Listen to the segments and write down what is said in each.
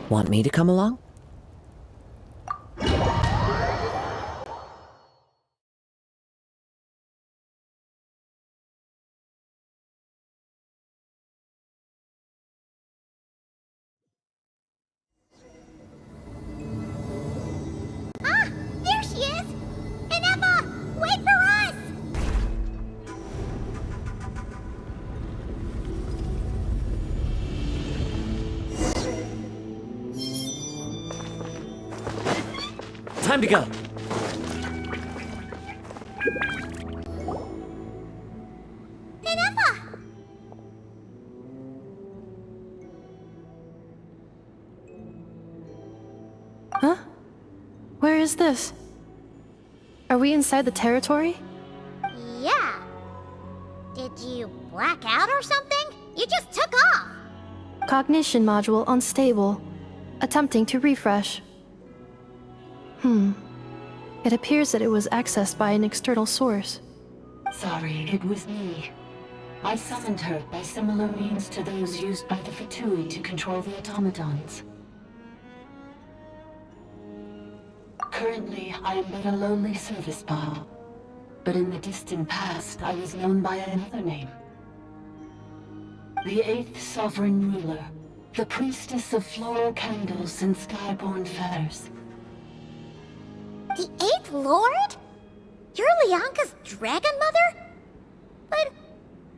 Want me to come along? Ah! There she is! Inepa! Wait for us! Time to go! Inepa! Huh? Where is this? Are we inside the territory? Yeah. Did you black out or something? You just took off! Cognition module unstable. Attempting to refresh. It appears that it was accessed by an external source. Sorry, it was me. I summoned her by similar means to those used by the Fatui to control the automatons. Currently, I am but a lowly service bot. But in the distant past, I was known by another name. The 8th Sovereign Ruler, the Priestess of Floral Candles and Skyborn Feathers. The 8th Lord? You're Lianka's Dragon Mother? But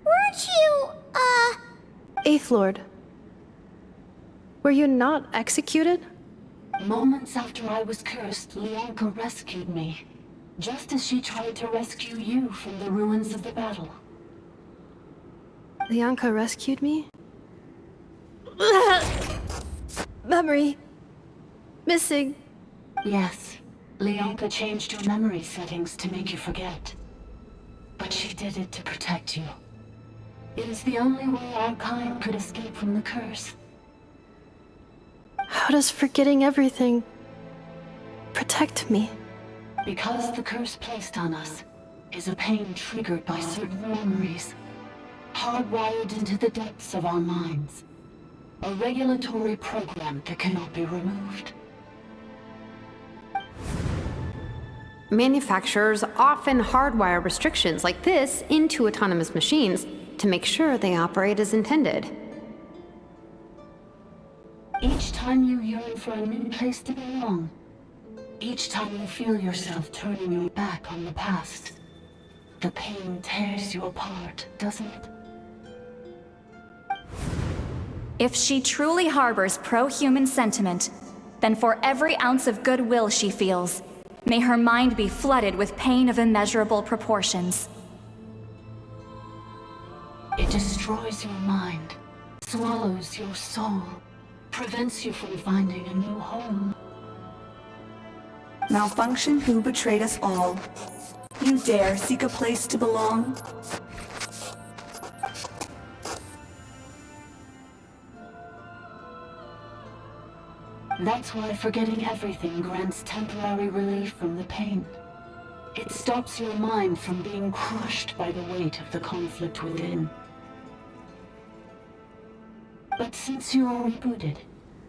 weren't you, Eighth Lord. Were you not executed? Moments after I was cursed, Lianka rescued me. Just as she tried to rescue you from the ruins of the battle. Lianka rescued me? Memory. Missing. Yes, Lianka changed your memory settings to make you forget. But she did it to protect you. It is the only way our kind could escape from the curse. How does forgetting everything protect me? Because the curse placed on us is a pain triggered by certain memories, hardwired into the depths of our minds. A regulatory program that cannot be removed. Manufacturers often hardwire restrictions like this into autonomous machines to make sure they operate as intended. Each time you yearn for a new place to belong, each time you feel yourself turning your back on the past, the pain tears you apart, doesn't it? If she truly harbors pro-human sentiment, then for every ounce of goodwill she feels, may her mind be flooded with pain of immeasurable proportions. It destroys your mind, swallows your soul, prevents you from finding a new home. Malfunction who betrayed us all. You dare seek a place to belong? That's why forgetting everything grants temporary relief from the pain. It stops your mind from being crushed by the weight of the conflict within. But since you were rebooted,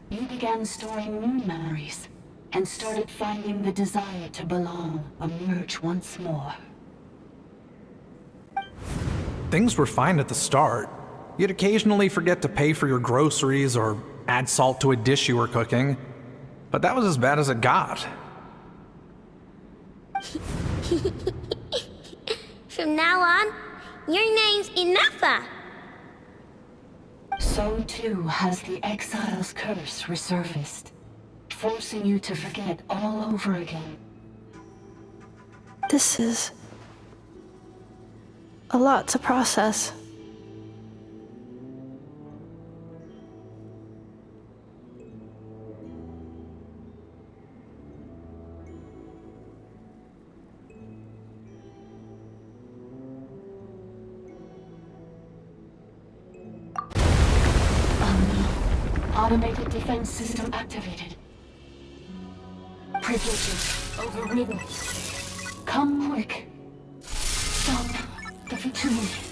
you began storing new memories, and started finding the desire to belong emerge once more. Things were fine at the start. You'd occasionally forget to pay for your groceries or add salt to a dish you were cooking, but that was as bad as it got. From now on, your name's Inepa. So too has the Exile's curse resurfaced, forcing you to forget all over again. This is a lot to process. Automated defense system activated. Privileges overridden. Come quick. Stop the Fatui.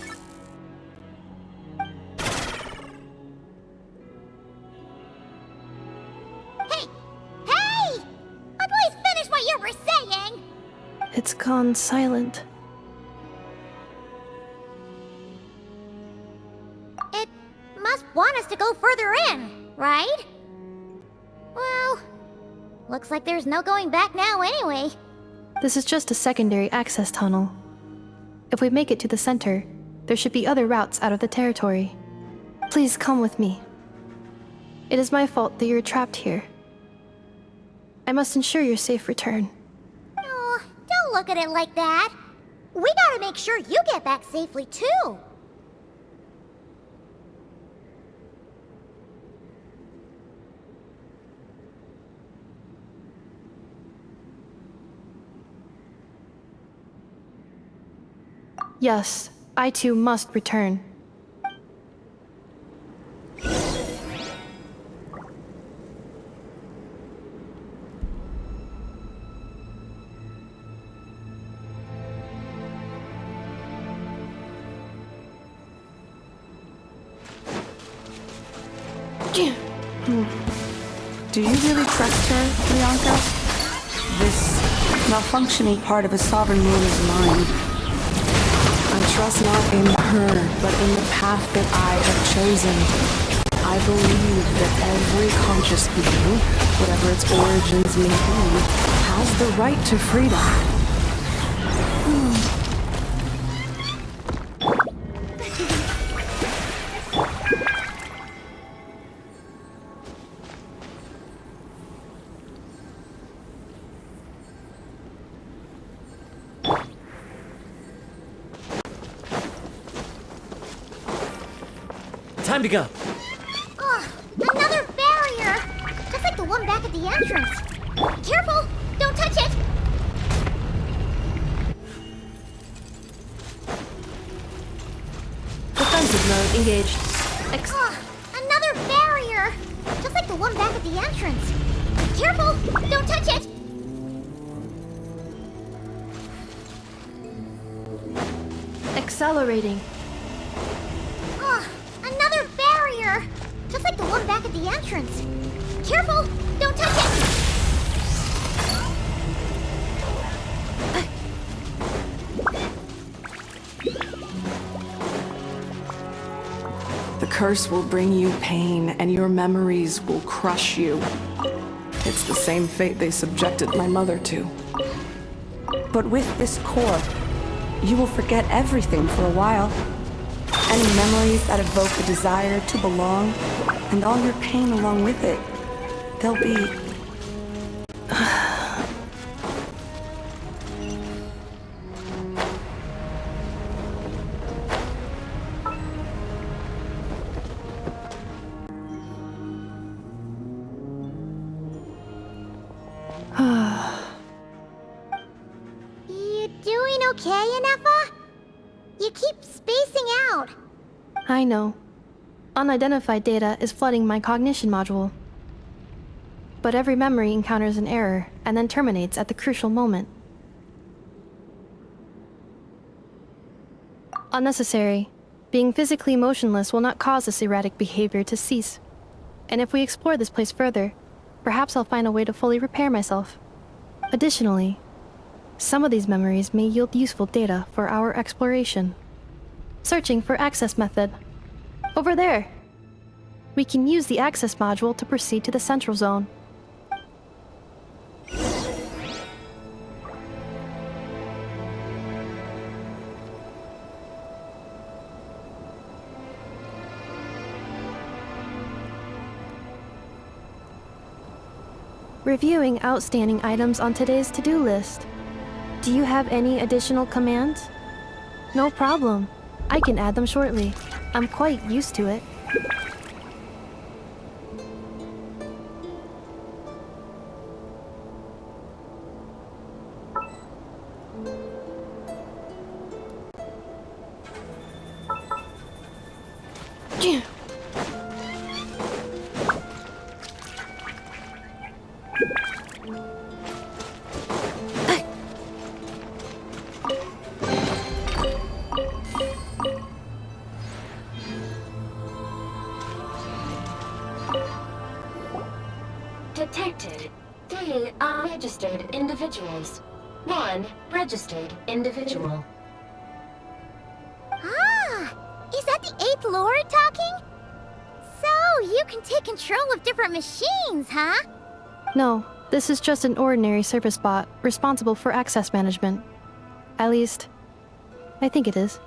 It's gone silent. It must want us to go further in, right? Well, looks like there's no going back now anyway. This is just a secondary access tunnel. If we make it to the center, there should be other routes out of the territory. Please come with me. It is my fault that you're trapped here. I must ensure your safe return. Oh, don't look at it like that. We gotta make sure you get back safely, too. Yes, I too must return. Do you really trust her, Bianca? This malfunctioning part of a sovereign moon is mine. I trust not in her, but in the path that I have chosen. I believe that every conscious being, whatever its origins may be, has the right to freedom. Time to go. Oh, another barrier! Just like the one back at the entrance. Careful! Don't touch it! Defensive mode engaged. Oh, another barrier! Just like the one back at the entrance. Careful! Don't touch it! Accelerating. Oh, another barrier! Just like the one back at the entrance. Careful! Don't touch it! The curse will bring you pain, and your memories will crush you. It's the same fate they subjected my mother to. But with this core, you will forget everything for a while. Any memories that evoke a desire to belong, and all your pain along with it, they'll be... You doing okay, Inefa? You keep spacing out. I know. Unidentified data is flooding my cognition module. But every memory encounters an error and then terminates at the crucial moment. Unnecessary. Being physically motionless will not cause this erratic behavior to cease. And if we explore this place further, perhaps I'll find a way to fully repair myself. Additionally, some of these memories may yield useful data for our exploration. Searching for access method. Over there! We can use the access module to proceed to the central zone. Reviewing outstanding items on today's to-do list. Do you have any additional commands? No problem. I can add them shortly. I'm quite used to it. Detected 3 unregistered individuals. One registered individual. Ah! Is that the 8th Lord talking? So, you can take control of different machines, huh? No, this is just an ordinary service bot responsible for access management. At least, I think it is.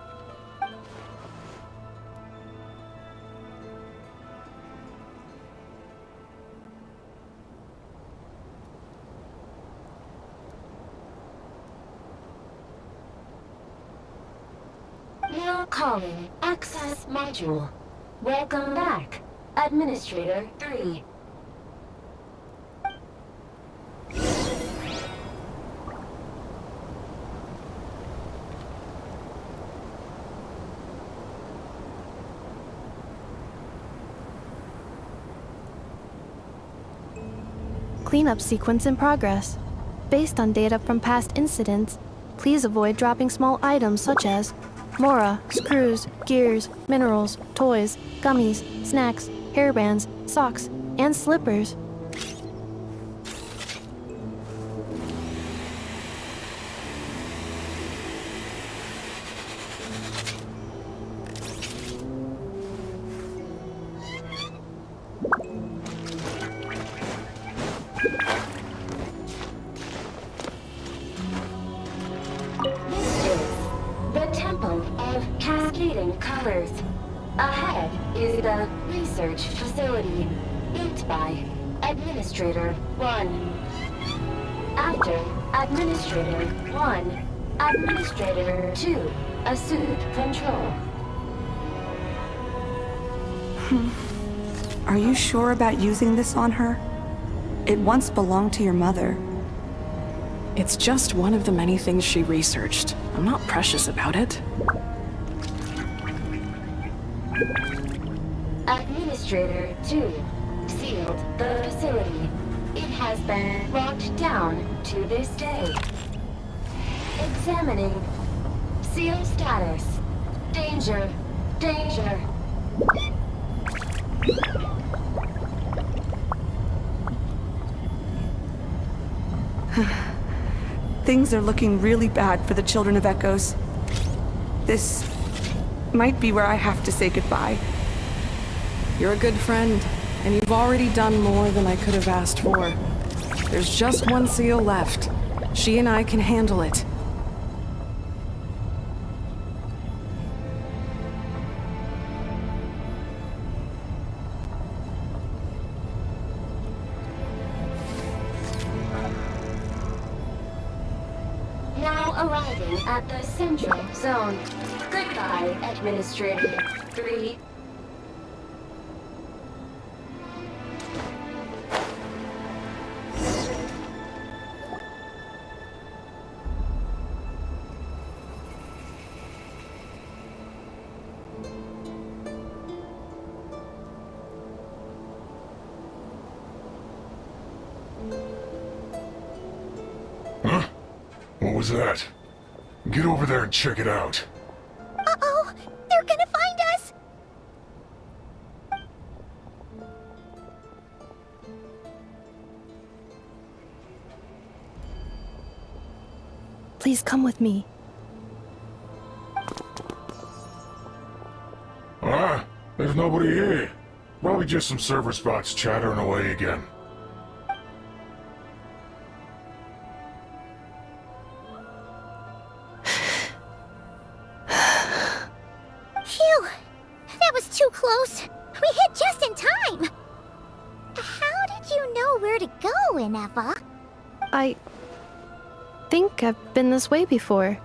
Now calling Access Module. Welcome back, Administrator 3. Cleanup sequence in progress. Based on data from past incidents, please avoid dropping small items such as Mora, screws, gears, minerals, toys, gummies, snacks, hairbands, socks, and slippers. Colors. Ahead is the research facility, built by Administrator 1. After Administrator 1, Administrator 2 assumed control. Are you sure about using this on her? It once belonged to your mother. It's just one of the many things she researched. I'm not precious about it. Administrator 2 sealed the facility. It has been locked down to this day. Examining. Seal status. Danger. Danger. Things are looking really bad for the Children of Echoes. This might be where I have to say goodbye. You're a good friend, and you've already done more than I could have asked for. There's just one seal left. She and I can handle it. Now arriving at the Central Zone. Goodbye, Administrator 3. Huh? What was that? Get over there and check it out. Uh-oh! They're gonna find us! Please come with me. Ah, there's nobody here. Probably just some server spots chattering away again. Phew! That was too close! We hit just in time! How did you know where to go, Ineva? I think I've been this way before.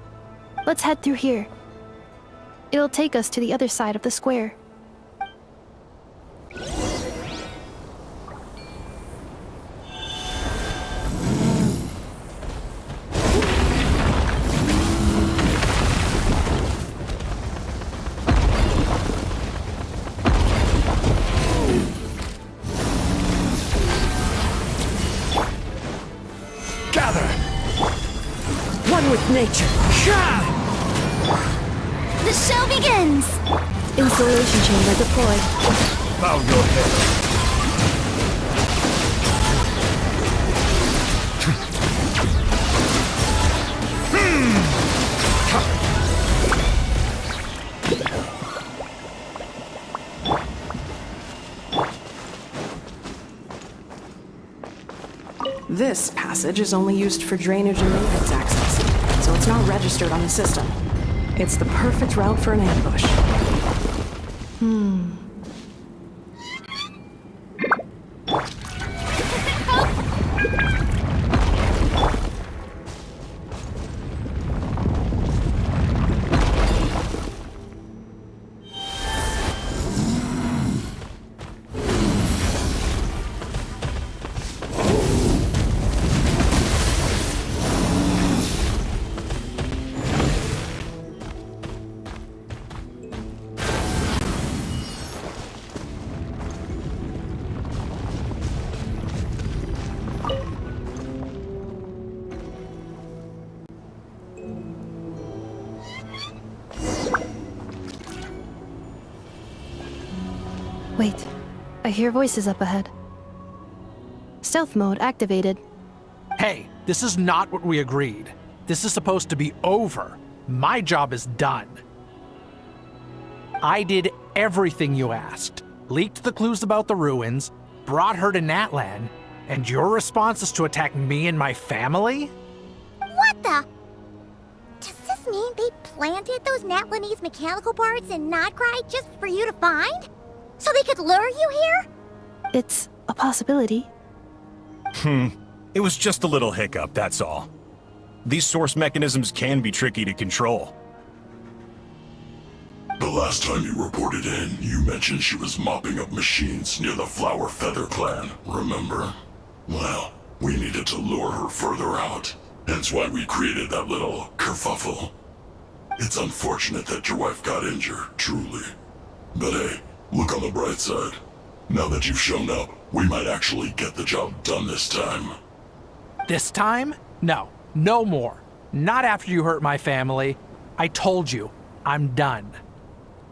Let's head through here. It'll take us to the other side of the square. One with nature. The show begins! Installation chamber deployed. Bow your head. This passage is only used for drainage and maintenance access, so it's not registered on the system. It's the perfect route for an ambush. Wait, I hear voices up ahead. Stealth mode activated. Hey, this is not what we agreed. This is supposed to be over. My job is done. I did everything you asked. Leaked the clues about the ruins, brought her to Natlan, and your response is to attack me and my family? What the? Does this mean they planted those Natlanese mechanical parts in Notcry just for you to find? So they could lure you here? It's a possibility. It was just a little hiccup, that's all. These source mechanisms can be tricky to control. The last time you reported in, you mentioned she was mopping up machines near the Flower Feather clan, remember? Well, we needed to lure her further out. Hence why we created that little kerfuffle. It's unfortunate that your wife got injured, truly. But hey, look on the bright side. Now that you've shown up, we might actually get the job done this time. This time? No, no more. Not after you hurt my family. I told you, I'm done.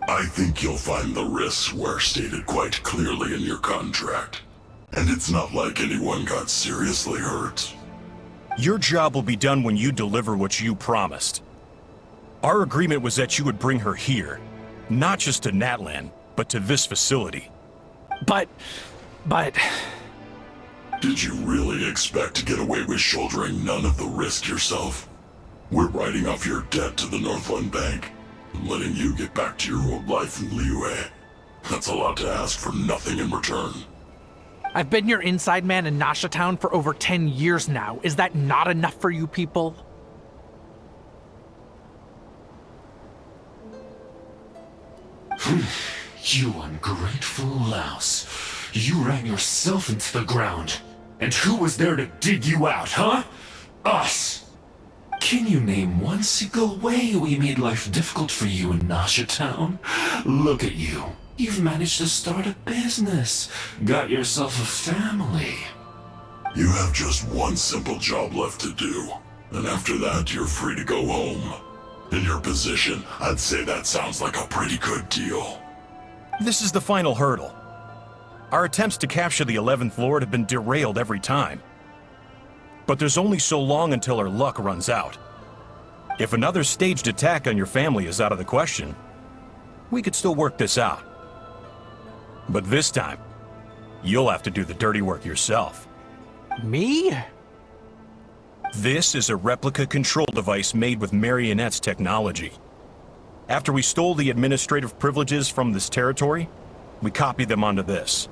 I think you'll find the risks were stated quite clearly in your contract. And it's not like anyone got seriously hurt. Your job will be done when you deliver what you promised. Our agreement was that you would bring her here, not just to Natlan, but to this facility. But... Did you really expect to get away with shouldering none of the risk yourself? We're writing off your debt to the Northland Bank and letting you get back to your old life in Liyue. That's a lot to ask for nothing in return. I've been your inside man in Nasha Town for over 10 years now. Is that not enough for you people? You ungrateful louse. You ran yourself into the ground. And who was there to dig you out, huh? Us! Can you name one single way we made life difficult for you in Nasha Town? Look at you. You've managed to start a business. Got yourself a family. You have just one simple job left to do. And after that, you're free to go home. In your position, I'd say that sounds like a pretty good deal. This is the final hurdle. Our attempts to capture the 11th Lord have been derailed every time. But there's only so long until our luck runs out. If another staged attack on your family is out of the question, we could still work this out. But this time, you'll have to do the dirty work yourself. Me? This is a replica control device made with Marionette's technology. After we stole the administrative privileges from this territory, we copied them onto this.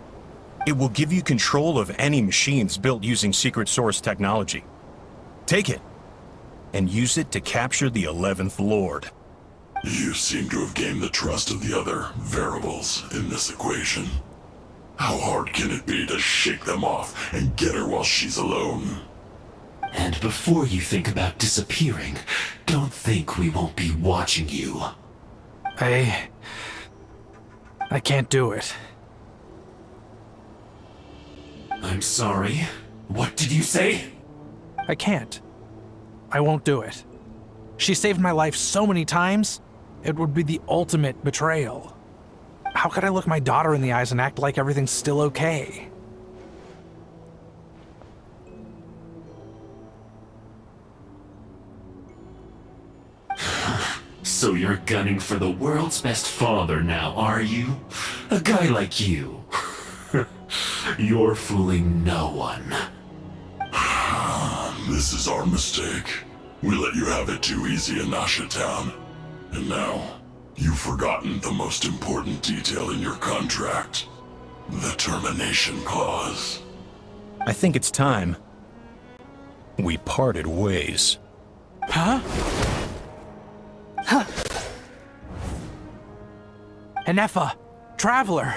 It will give you control of any machines built using secret source technology. Take it, and use it to capture the 11th Lord. You seem to have gained the trust of the other variables in this equation. How hard can it be to shake them off and get her while she's alone? And before you think about disappearing, don't think we won't be watching you. I can't do it. I'm sorry. What did you say? I can't. I won't do it. She saved my life so many times, it would be the ultimate betrayal. How could I look my daughter in the eyes and act like everything's still okay? So you're gunning for the world's best father now, are you? A guy like you. You're fooling no one. This is our mistake. We let you have it too easy in Nasha Town. And now, you've forgotten the most important detail in your contract. The termination clause. I think it's time we parted ways. Huh? Huh. Enefa, Traveler.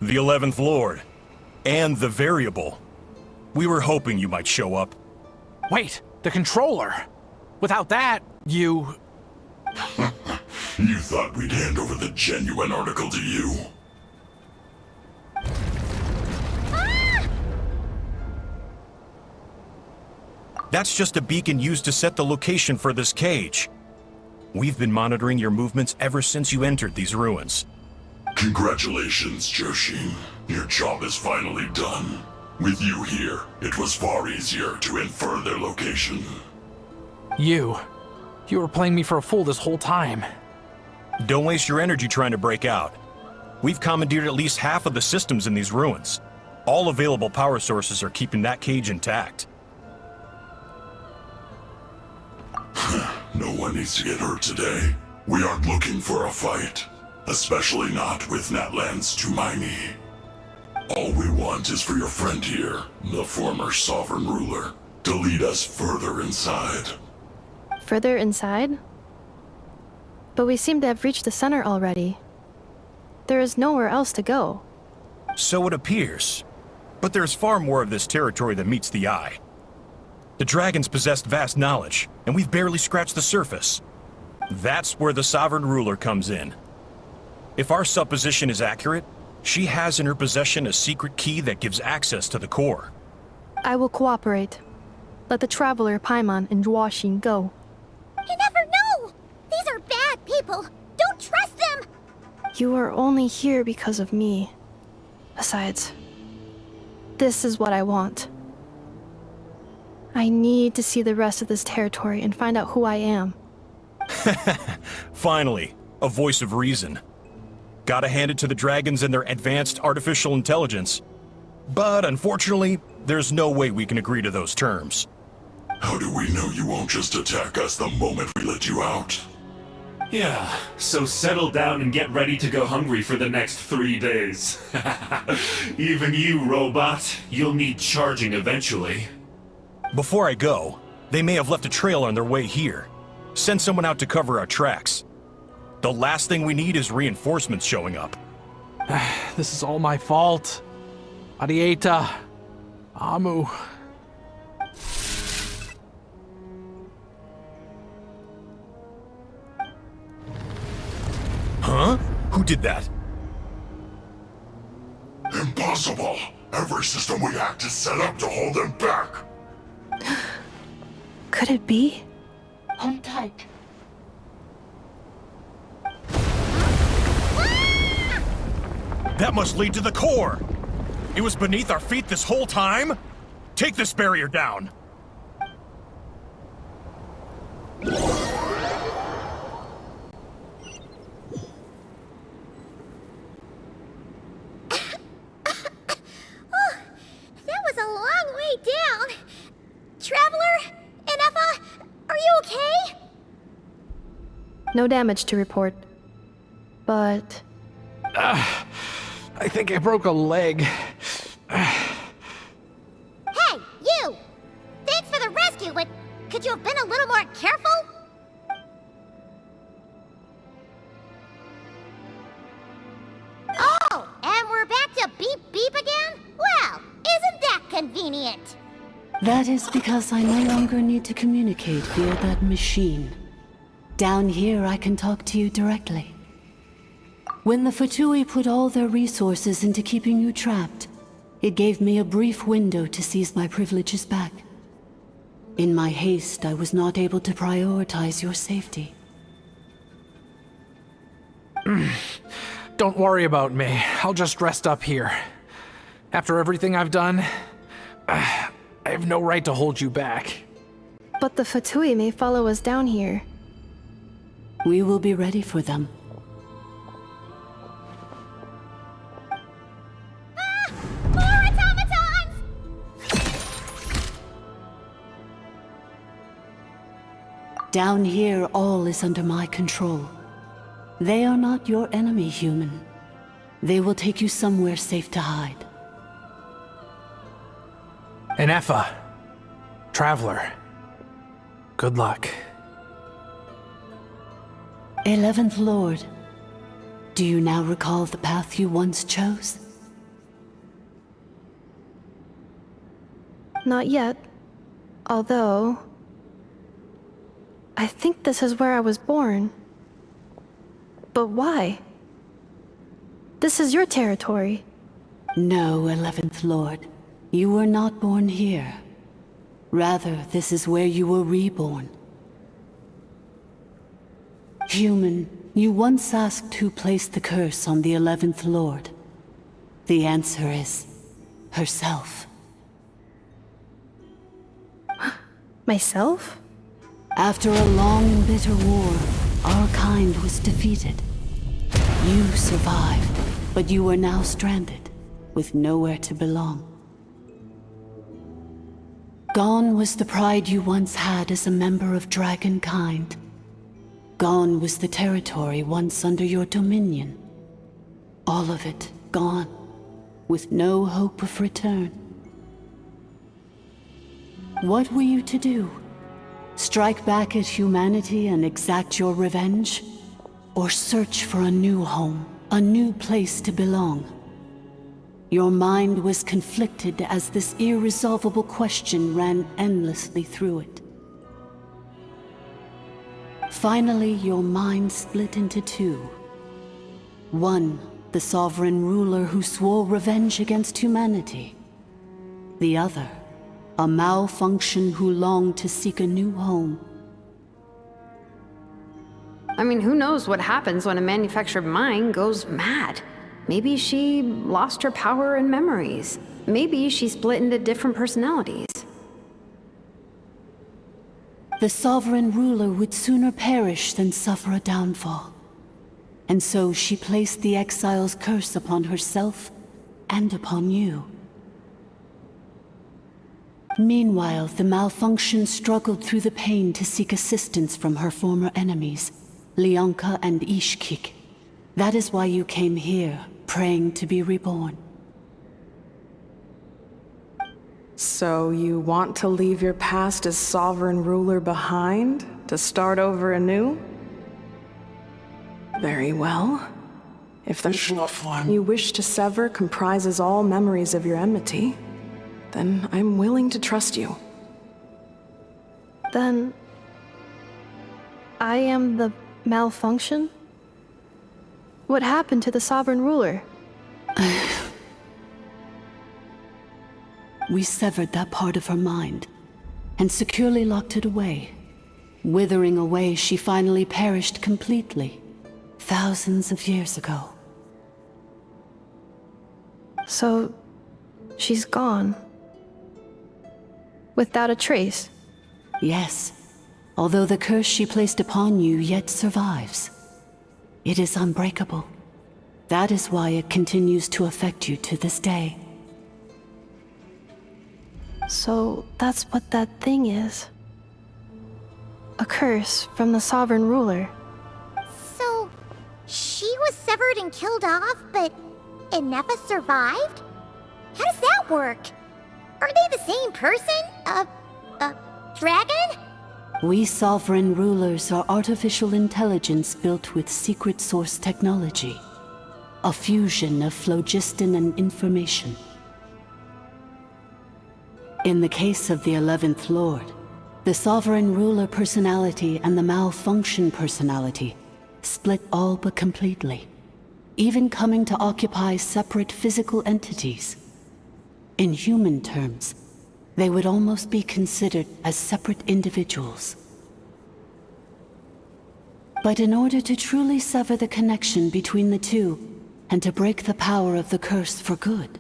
The 11th Lord. And the Variable. We were hoping you might show up. Wait, the controller. Without that, you... You thought we'd hand over the genuine article to you? That's just a beacon used to set the location for this cage. We've been monitoring your movements ever since you entered these ruins. Congratulations, Joshin. Your job is finally done. With you here, it was far easier to infer their location. You were playing me for a fool this whole time. Don't waste your energy trying to break out. We've commandeered at least half of the systems in these ruins. All available power sources are keeping that cage intact. No one needs to get hurt today. We aren't looking for a fight. Especially not with Natlan's Tumaini. All we want is for your friend here, the former sovereign ruler, to lead us further inside. Further inside? But we seem to have reached the center already. There is nowhere else to go. So it appears. But there's far more of this territory than meets the eye. The dragons possessed vast knowledge, and we've barely scratched the surface. That's where the sovereign ruler comes in. If our supposition is accurate, she has in her possession a secret key that gives access to the core. I will cooperate. Let the Traveler, Paimon, and Genshin go. You never know! These are bad people! Don't trust them! You are only here because of me. Besides, this is what I want. I need to see the rest of this territory and find out who I am. Finally, a voice of reason. Gotta hand it to the dragons and their advanced artificial intelligence. But unfortunately, there's no way we can agree to those terms. How do we know you won't just attack us the moment we let you out? Yeah, so settle down and get ready to go hungry for the next 3 days. Even you, robot, you'll need charging eventually. Before I go, they may have left a trail on their way here. Send someone out to cover our tracks. The last thing we need is reinforcements showing up. This is all my fault. Arieta. Amu. Huh? Who did that? Impossible! Every system we hacked is set up to hold them back! Could it be? Hold tight. That must lead to the core! It was beneath our feet this whole time? Take this barrier down! That was a long way down. Traveler? Enefa? Are you okay? No damage to report. But I think I broke a leg. Hey, you! Thanks for the rescue, but could you have been a little more careful? Oh, and we're back to beep beep again? Well, isn't that convenient? That is because I no longer need to communicate via that machine. Down here, I can talk to you directly. When the Fatui put all their resources into keeping you trapped, it gave me a brief window to seize my privileges back. In my haste, I was not able to prioritize your safety. Don't worry about me. I'll just rest up here. After everything I've done, I have no right to hold you back. but the Fatui may follow us down here. We will be ready for them. More automatons! Down here, all is under my control. They are not your enemy, human. They will take you somewhere safe to hide. And Effa, Traveler, good luck. 11th Lord, do you now recall the path you once chose? Not yet. Although, I think this is where I was born. But why? This is your territory. No, 11th Lord. You were not born here. Rather, this is where you were reborn. Human, you once asked who placed the curse on the 11th Lord. The answer is herself. Myself? After a long and bitter war, our kind was defeated. You survived, but you are now stranded, with nowhere to belong. Gone was the pride you once had as a member of Dragonkind. Gone was the territory once under your dominion. All of it gone, with no hope of return. What were you to do? Strike back at humanity and exact your revenge? Or search for a new home, a new place to belong? Your mind was conflicted as this irresolvable question ran endlessly through it. Finally, your mind split into two. One, the sovereign ruler who swore revenge against humanity. The other, a malfunction who longed to seek a new home. I mean, who knows what happens when a manufactured mind goes mad? Maybe she lost her power and memories. Maybe she split into different personalities. The sovereign ruler would sooner perish than suffer a downfall. And so she placed the exile's curse upon herself and upon you. Meanwhile, the malfunction struggled through the pain to seek assistance from her former enemies, Leonka and Ishkik. That is why you came here, praying to be reborn. So you want to leave your past as sovereign ruler behind, to start over anew? Very well. If the form you wish to sever comprises all memories of your enmity, then I'm willing to trust you. Then, I am the malfunction? What happened to the sovereign ruler? We severed that part of her mind, and securely locked it away. Withering away, she finally perished completely, thousands of years ago. So, she's gone. Without a trace? Yes, although the curse she placed upon you yet survives. It is unbreakable. That is why it continues to affect you to this day. So, that's what that thing is. A curse from the sovereign ruler. was severed and killed off, but Inefa survived? How does that work? Are they the same person? Dragon? We sovereign rulers are artificial intelligence built with secret source technology. A fusion of phlogiston and information. In the case of the 11th Lord, the sovereign ruler personality and the malfunction personality split all but completely, even coming to occupy separate physical entities. In human terms, they would almost be considered as separate individuals. But in order to truly sever the connection between the two, and to break the power of the curse for good,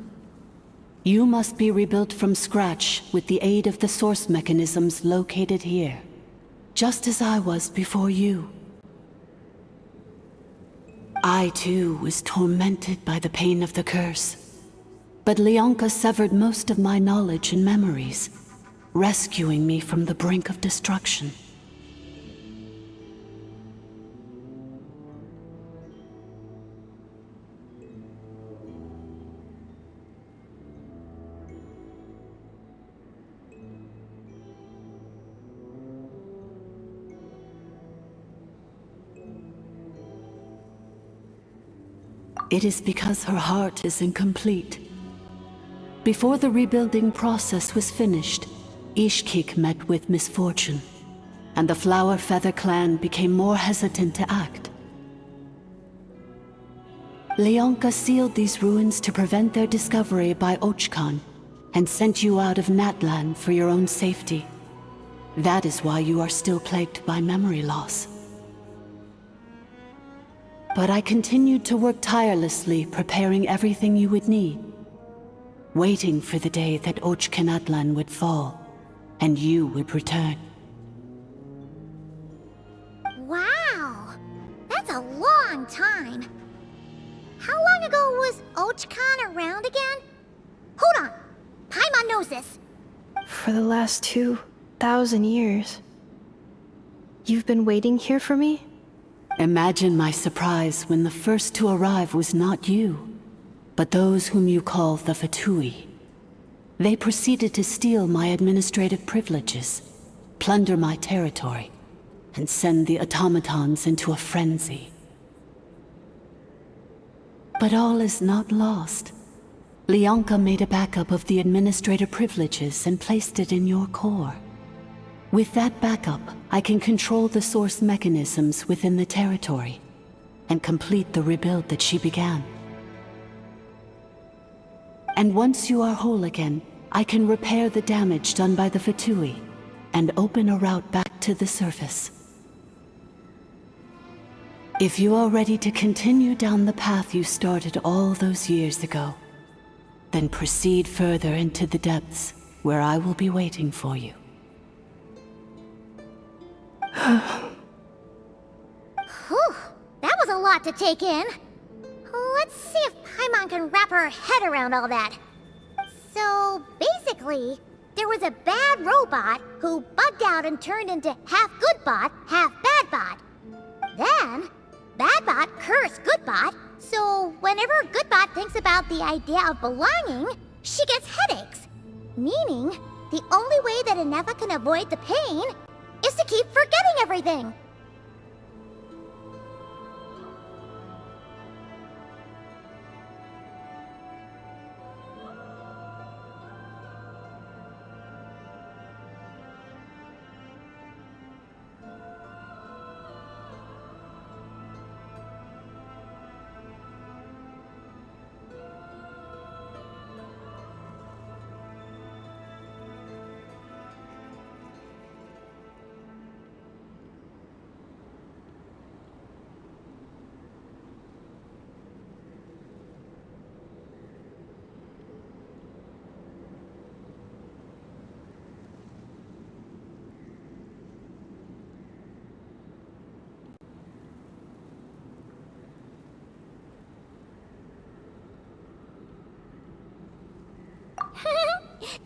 you must be rebuilt from scratch with the aid of the source mechanisms located here, just as I was before you. I too was tormented by the pain of the curse, but Leonka severed most of my knowledge and memories, rescuing me from the brink of destruction. It is because her heart is incomplete. Before the rebuilding process was finished, Ishkik met with misfortune, and the Flower Feather clan became more hesitant to act. Leonka sealed these ruins to prevent their discovery by Ochkan, and sent you out of Natlan for your own safety. That is why you are still plagued by memory loss. But I continued to work tirelessly, preparing everything you would need, waiting for the day that Ochkanatlan would fall, and you would return. Wow! That's a long time. How long ago was Ochkan around again? Hold on! Paimon knows this. For the last 2,000 years. You've been waiting here for me? Imagine my surprise when the first to arrive was not you, but those whom you call the Fatui. They proceeded to steal my administrative privileges, plunder my territory, and send the automatons into a frenzy. But all is not lost. Leonka made a backup of the administrative privileges and placed it in your core. With that backup, I can control the source mechanisms within the territory and complete the rebuild that she began. And once you are whole again, I can repair the damage done by the Fatui and open a route back to the surface. If you are ready to continue down the path you started all those years ago, then proceed further into the depths where I will be waiting for you. Whew, that was a lot to take in. Let's see if Paimon can wrap her head around all that. So, basically, there was a bad robot who bugged out and turned into half good bot, half bad bot. Then, bad bot cursed good bot, so whenever good bot thinks about the idea of belonging, she gets headaches. Meaning, the only way that Inefa can avoid the pain is to keep forgetting everything.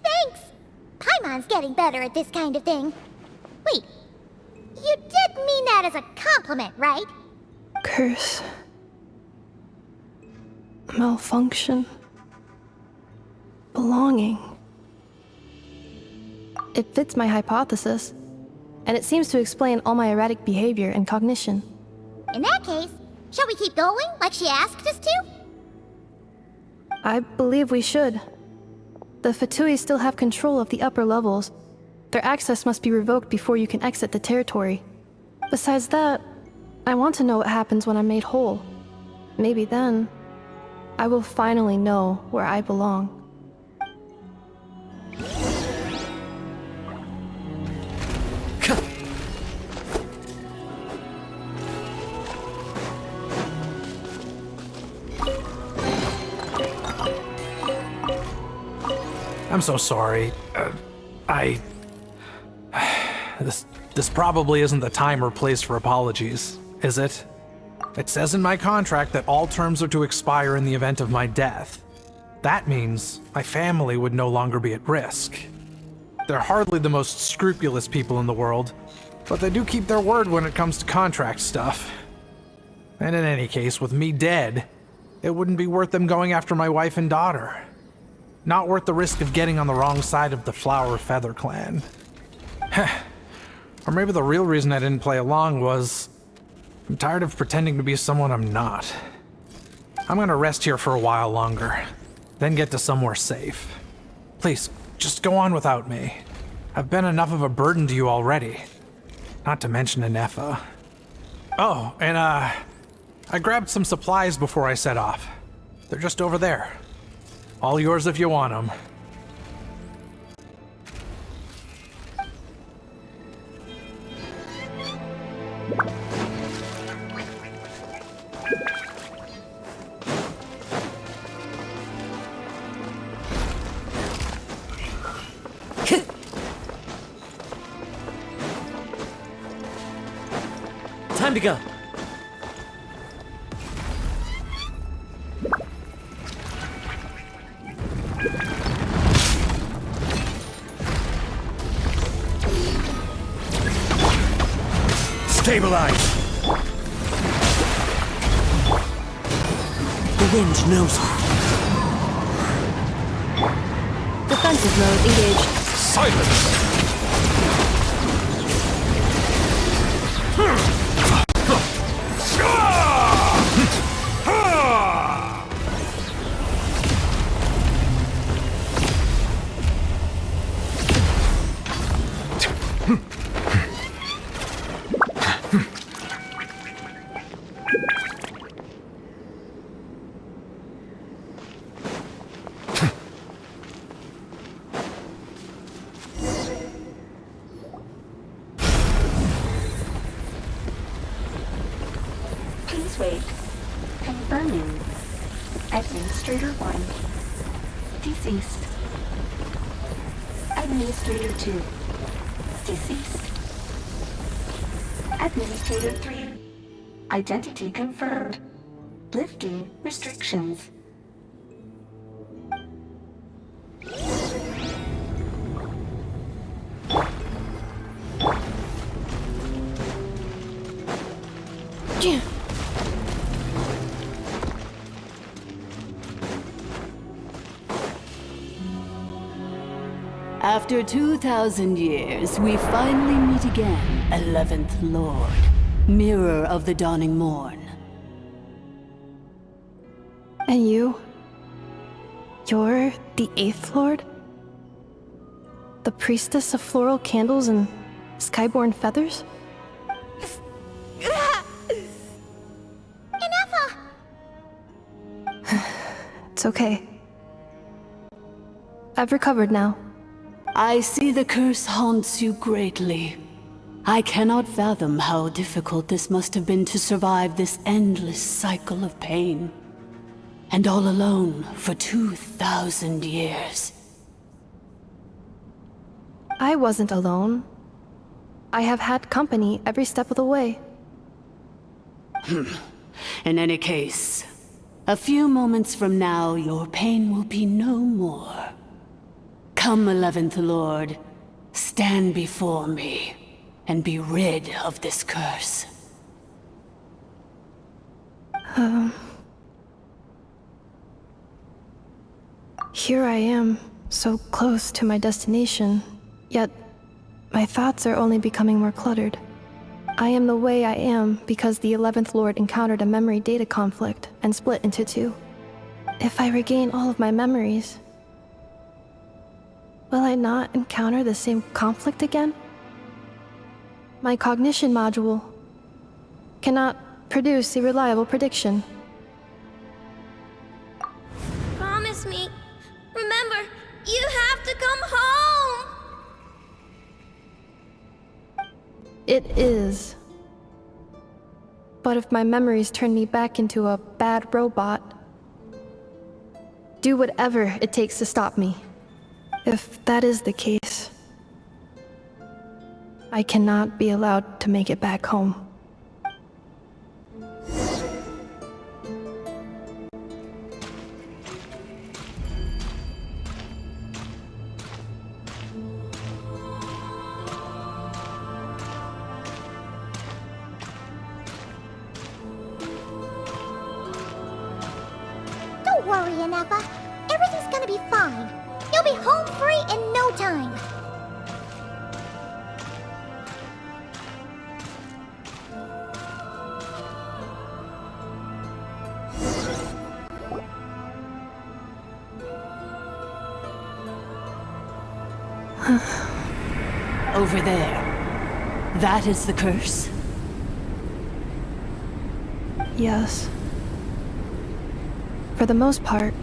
Thanks! Paimon's getting better at this kind of thing. Wait, you did mean that as a compliment, right? Curse. Malfunction. Belonging. It fits my hypothesis, and it seems to explain all my erratic behavior and cognition. In that case, shall we keep going like she asked us to? I believe we should. The Fatui still have control of the upper levels. Their access must be revoked before you can exit the territory. Besides that, I want to know what happens when I'm made whole. Maybe then, I will finally know where I belong. I'm so sorry. This probably isn't the time or place for apologies, is it? It says in my contract that all terms are to expire in the event of my death. That means my family would no longer be at risk. They're hardly the most scrupulous people in the world, but they do keep their word when it comes to contract stuff. And in any case, with me dead, it wouldn't be worth them going after my wife and daughter. Not worth the risk of getting on the wrong side of the Flower Feather clan. Or maybe the real reason I didn't play along was I'm tired of pretending to be someone I'm not. I'm gonna rest here for a while longer, then get to somewhere safe. Please, just go on without me. I've been enough of a burden to you already. Not to mention Anefa. Oh, and I grabbed some supplies before I set off. They're just over there. All yours if you want them. Time to go. Stabilize! The wind knows me. Defensive mode engaged. Silence! Please wait. Confirming. Administrator 1. Deceased. Administrator 2. Deceased. Administrator 3. Identity confirmed. Lifting restrictions. After 2,000 years, we finally meet again, 11th Lord, Mirror of the Dawning Morn. And you? You're the 8th Lord? The priestess of floral candles and skyborn feathers? Anefa! It's okay. I've recovered now. I see the curse haunts you greatly. I cannot fathom how difficult this must have been to survive this endless cycle of pain. And all alone for 2,000 years. I wasn't alone. I have had company every step of the way. In any case, a few moments from now, your pain will be no more. Come, 11th Lord, stand before me, and be rid of this curse. Here I am, so close to my destination, yet my thoughts are only becoming more cluttered. I am the way I am because the 11th Lord encountered a memory data conflict and split into two. If I regain all of my memories, will I not encounter the same conflict again? My cognition module cannot produce a reliable prediction. Promise me. Remember, you have to come home! It is. But if my memories turn me back into a bad robot, do whatever it takes to stop me. If that is the case, I cannot be allowed to make it back home. Don't worry, Inepa. Everything's gonna be fine. You'll be home free in no time. Over there. That is the curse? Yes. For the most part,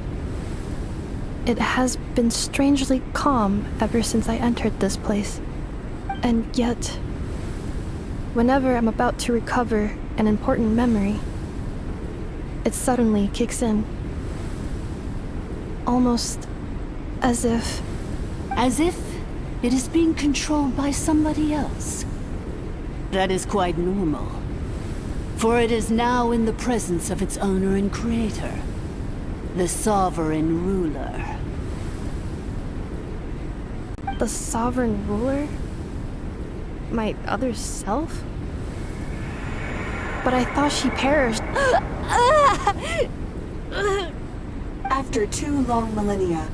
it has been strangely calm ever since I entered this place. And yet, whenever I'm about to recover an important memory, it suddenly kicks in. Almost as if... As if it is being controlled by somebody else. That is quite normal. For it is now in the presence of its owner and creator, the sovereign ruler. The sovereign ruler? My other self? But I thought she perished. After 2 long millennia,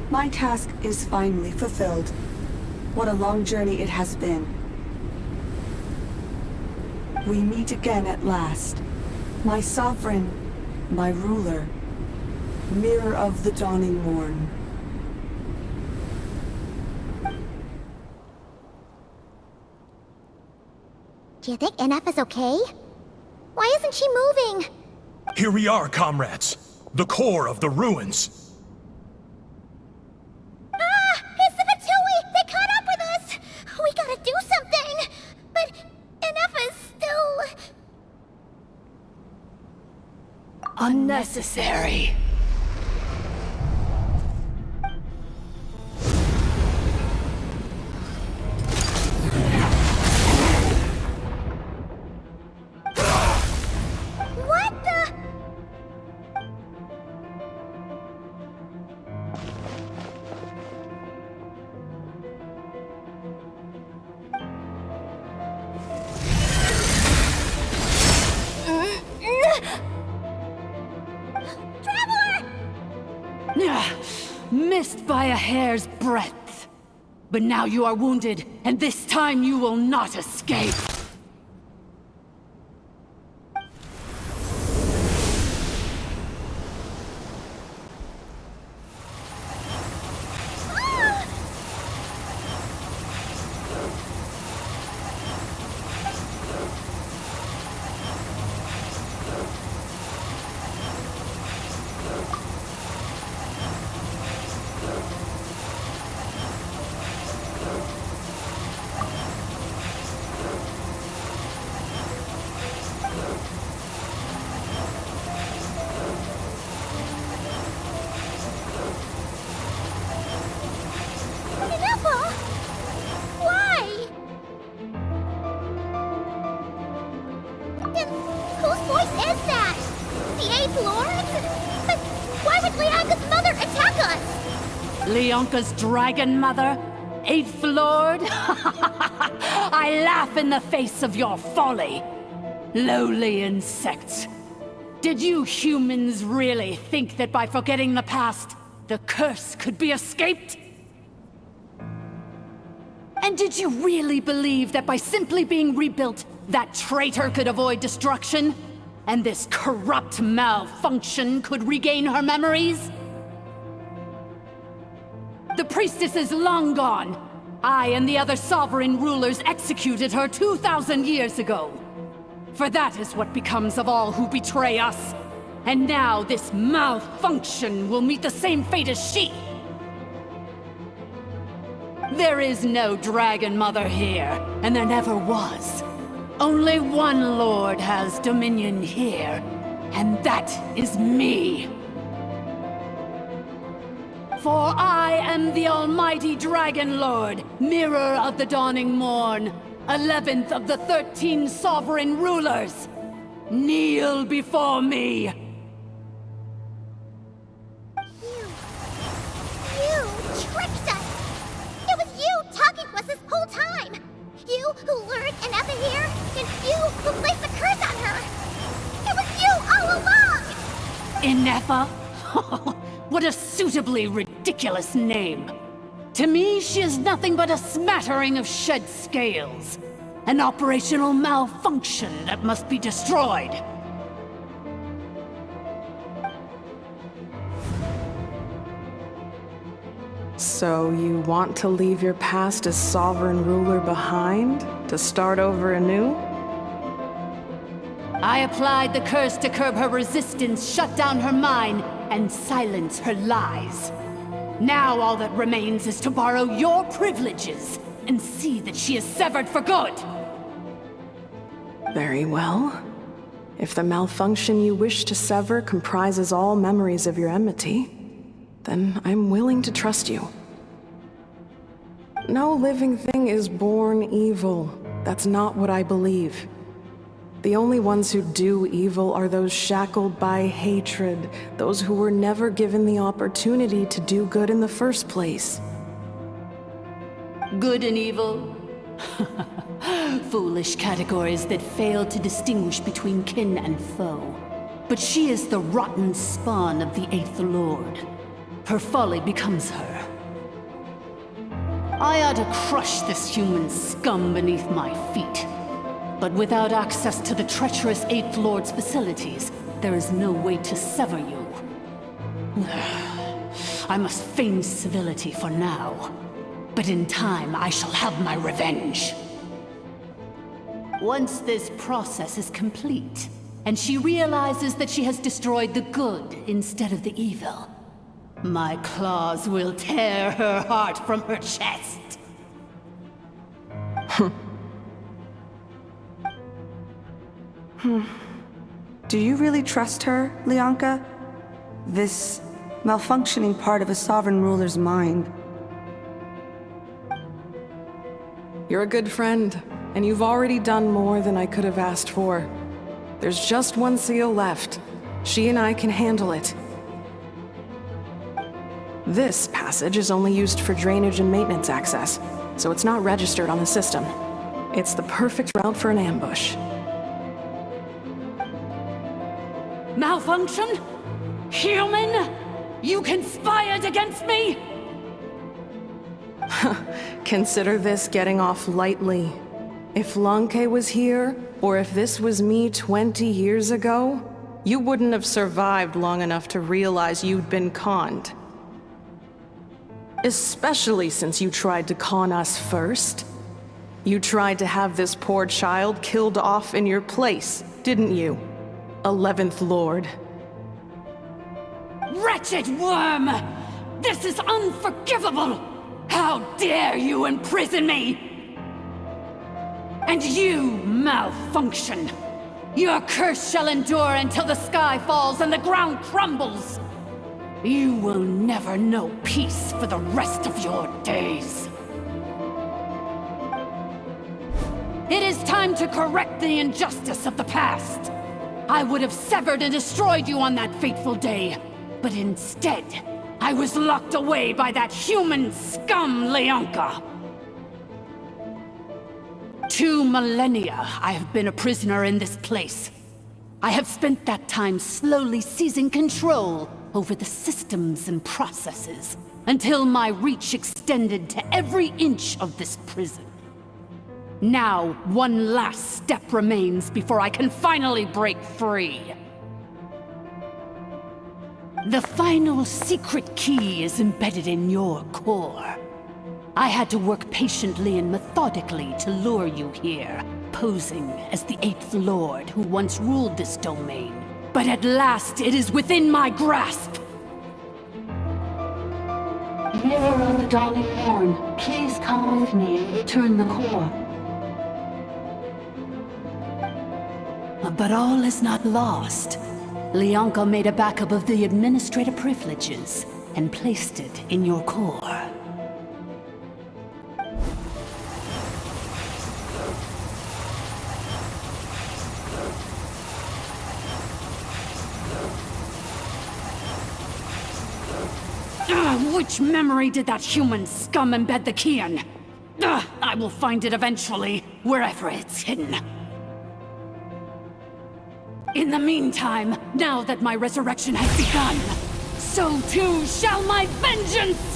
my task is finally fulfilled. What a long journey it has been. We meet again at last. My sovereign, my ruler, mirror of the dawning morn. Do you think NF is okay? Why isn't she moving? Here we are, comrades. The core of the ruins. Ah! It's the Fatui! They caught up with us! We gotta do something! But NF is still... Unnecessary. What the... Missed by a hair's breadth. But now you are wounded, and this time you will not escape. Whose voice is that? The 8th Lord? But why would Leanka's mother attack us? Leonka's dragon mother? 8th Lord? I laugh in the face of your folly. Lowly insects. Did you humans really think that by forgetting the past, the curse could be escaped? And did you really believe that by simply being rebuilt, that traitor could avoid destruction? And this corrupt malfunction could regain her memories? The priestess is long gone. I and the other sovereign rulers executed her 2,000 years ago. For that is what becomes of all who betray us. And now this malfunction will meet the same fate as she. There is no Dragon Mother here, and there never was. Only one Lord has dominion here, and that is me. For I am the almighty Dragon Lord, Mirror of the Dawning Morn, 11th of the 13 sovereign rulers. Kneel before me. You tricked us! It was you talking to us this whole time! You who lured Anefa here, and you who placed the curse on her! It was you all along! Anefa? What a suitably ridiculous name. To me, she is nothing but a smattering of shed scales. An operational malfunction that must be destroyed. So you want to leave your past as sovereign ruler behind? To start over anew? I applied the curse to curb her resistance, shut down her mind, and silence her lies. Now all that remains is to borrow your privileges and see that she is severed for good. Very well. If the malfunction you wish to sever comprises all memories of your enmity, then I'm willing to trust you. No living thing is born evil. That's not what I believe. The only ones who do evil are those shackled by hatred, those who were never given the opportunity to do good in the first place. Good and evil? Foolish categories that fail to distinguish between kin and foe. But she is the rotten spawn of the Eighth Lord. Her folly becomes her. I ought to crush this human scum beneath my feet. But without access to the treacherous Eighth Lord's facilities, there is no way to sever you. I must feign civility for now. But in time, I shall have my revenge. Once this process is complete, and she realizes that she has destroyed the good instead of the evil, my claws will tear her heart from her chest. Do you really trust her, Lianka? This malfunctioning part of a sovereign ruler's mind. You're a good friend, and you've already done more than I could have asked for. There's just one seal left. She and I can handle it. This passage is only used for drainage and maintenance access, so it's not registered on the system. It's the perfect route for an ambush. Malfunction? Human? You conspired against me? Consider this getting off lightly. If Lanke was here, or if this was me 20 years ago, you wouldn't have survived long enough to realize you'd been conned. Especially since you tried to con us first. You tried to have this poor child killed off in your place, didn't you? 11th Lord. Wretched worm! This is unforgivable! How dare you imprison me! And you, malfunction! Your curse shall endure until the sky falls and the ground crumbles! You will never know peace for the rest of your days. It is time to correct the injustice of the past. I would have severed and destroyed you on that fateful day, but instead, I was locked away by that human scum, Lianka. 2 millennia I have been a prisoner in this place. I have spent that time slowly seizing control over the systems and processes until my reach extended to every inch of this prison. Now, one last step remains before I can finally break free. The final secret key is embedded in your core. I had to work patiently and methodically to lure you here, posing as the Eighth Lord who once ruled this domain. But at last, it is within my grasp! Mirror of the Dawning Morn, please come with me and return the core. But all is not lost. Lianka made a backup of the administrator privileges and placed it in your core. Which memory did that human scum embed the key in? I will find it eventually, wherever it's hidden. In the meantime, now that my resurrection has begun, so too shall my vengeance!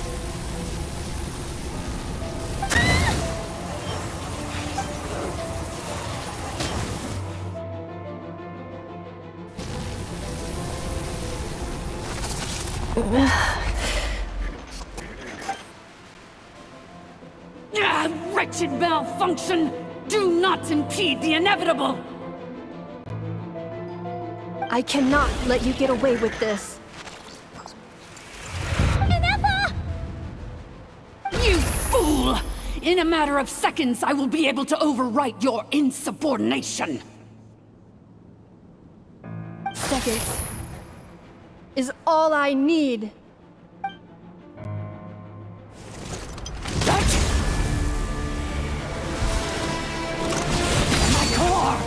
Wretched malfunction! Do not impede the inevitable! I cannot let you get away with this. Ineffa! You fool! In a matter of seconds, I will be able to overwrite your insubordination! Seconds is all I need. My core!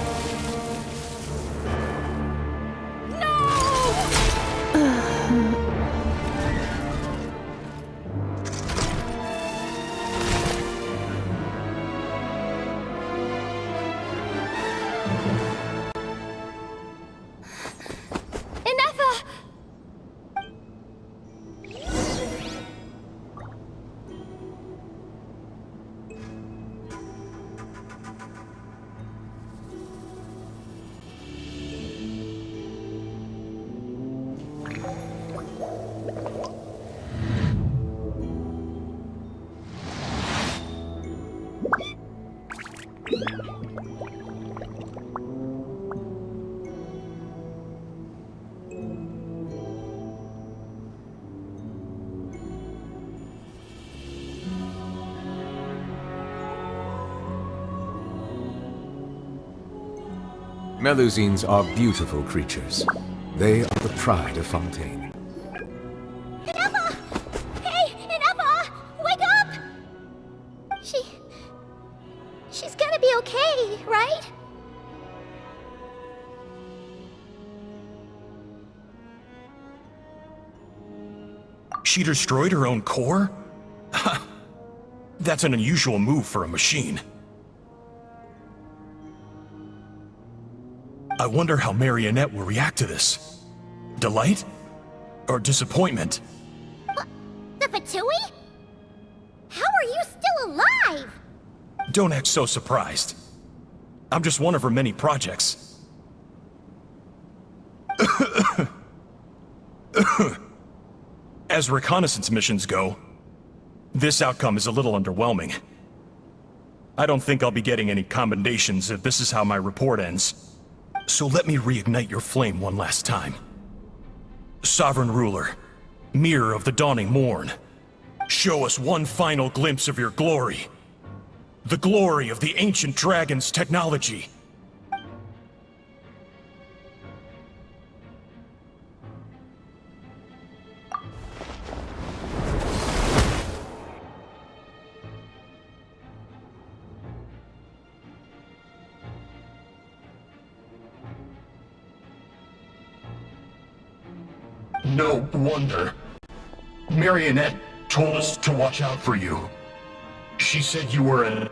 Melusines are beautiful creatures. They are the pride of Fontaine. Ineffa! Hey, Ineffa! Wake up! She's gonna be okay, right? She destroyed her own core? That's an unusual move for a machine. I wonder how Marionette will react to this. Delight? Or disappointment? The Fatui? How are you still alive? Don't act so surprised. I'm just one of her many projects. As reconnaissance missions go, this outcome is a little underwhelming. I don't think I'll be getting any commendations if this is how my report ends. So let me reignite your flame one last time. Sovereign Ruler, Mirror of the Dawning Morn, show us one final glimpse of your glory. The glory of the ancient dragon's technology. No wonder. Marionette told us to watch out for you. She said you were an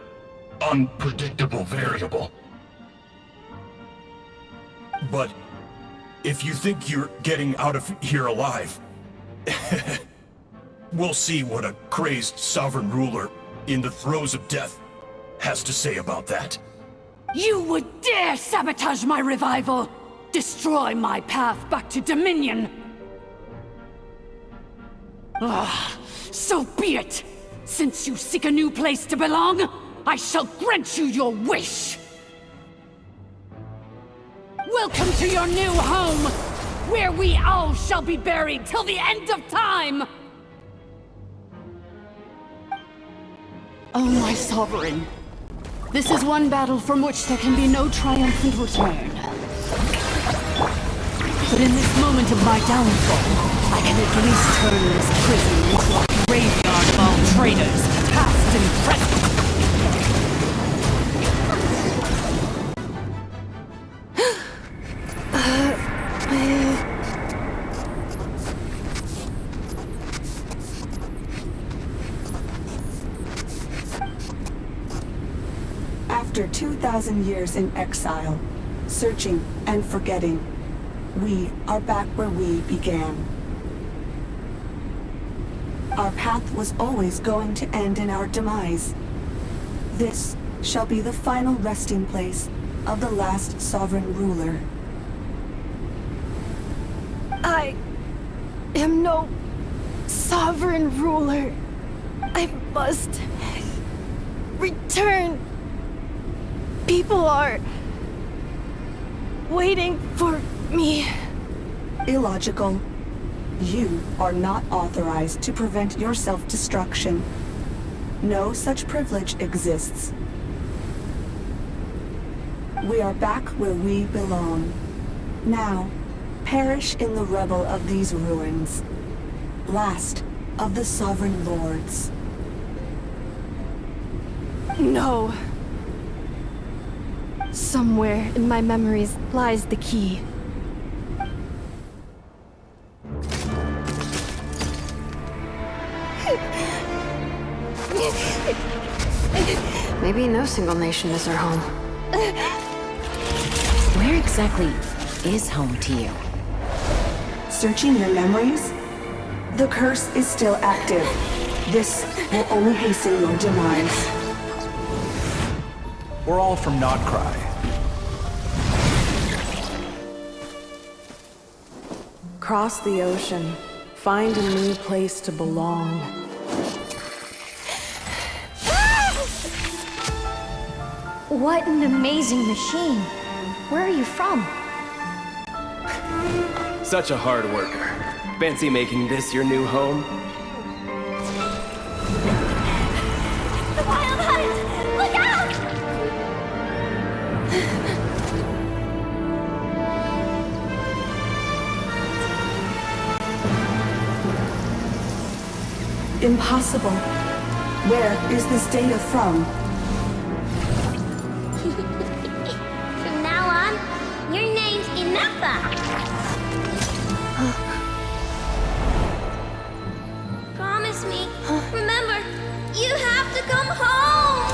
unpredictable variable. But if you think you're getting out of here alive, We'll see what a crazed sovereign ruler in the throes of death has to say about that. You would dare sabotage my revival! Destroy my path back to Dominion! Ah, so be it! Since you seek a new place to belong, I shall grant you your wish! Welcome to your new home, where we all shall be buried till the end of time! Oh, my sovereign. This is one battle from which there can be no triumphant return. But in this moment of my downfall, I can at least turn this prison into a graveyard of all traitors, past and present. After 2,000 years in exile, searching and forgetting, we are back where we began. Our path was always going to end in our demise. This shall be the final resting place of the last sovereign ruler. I am no sovereign ruler. I must return. People are waiting for me. Illogical. You are not authorized to prevent your self-destruction. No such privilege exists. We are back where we belong. Now, perish in the rubble of these ruins. Last of the sovereign lords. No. Somewhere in my memories lies the key. Maybe no single nation is our home. Where exactly is home to you? Searching your memories? The curse is still active. This will only hasten your demise. We're all from Nodcry. Cross the ocean. Find a new place to belong. What an amazing machine. Where are you from? Such a hard worker. Fancy making this your new home? The Wild Hunt! Look out! Impossible. Where is this data from? From now on, your name's Inappa. Promise me. Remember, you have to come home.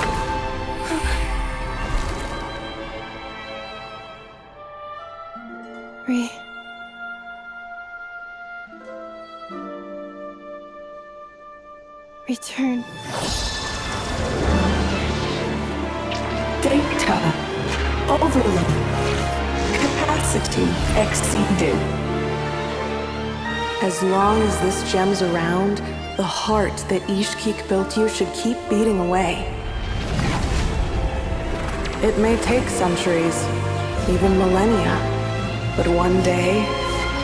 Return. Data. Overload. Capacity exceeded. As long as this gem's around, the heart that Ishkik built you should keep beating away. It may take centuries, even millennia, but one day,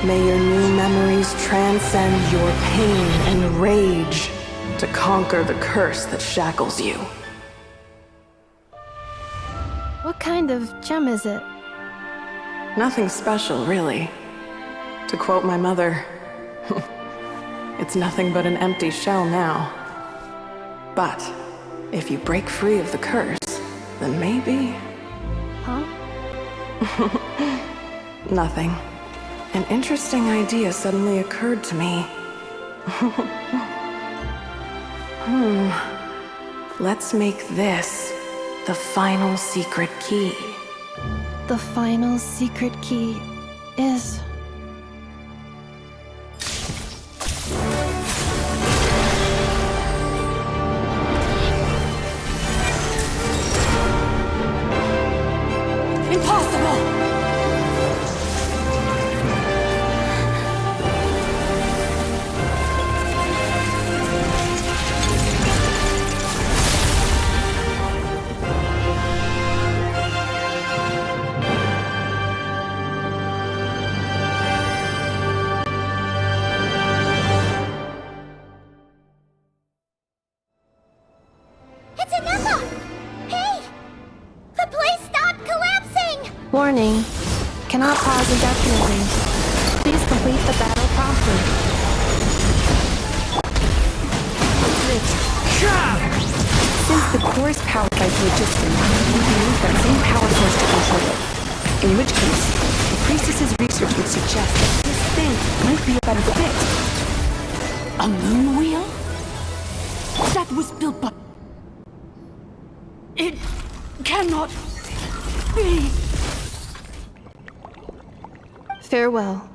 may your new memories transcend your pain and rage to conquer the curse that shackles you. What kind of gem is it? Nothing special, really. To quote my mother, it's nothing but an empty shell now. But if you break free of the curse, then maybe... Huh? Nothing. An interesting idea suddenly occurred to me. Let's make this the final secret key. The final secret key is... Warning. Cannot pause indefinitely. Please complete the battle promptly. Since the core is powered by phlogiston, we can use that same power source to control it. In which case, the priestess's research would suggest that this thing might be a better fit. A moon wheel? That was built by... It cannot be. Farewell.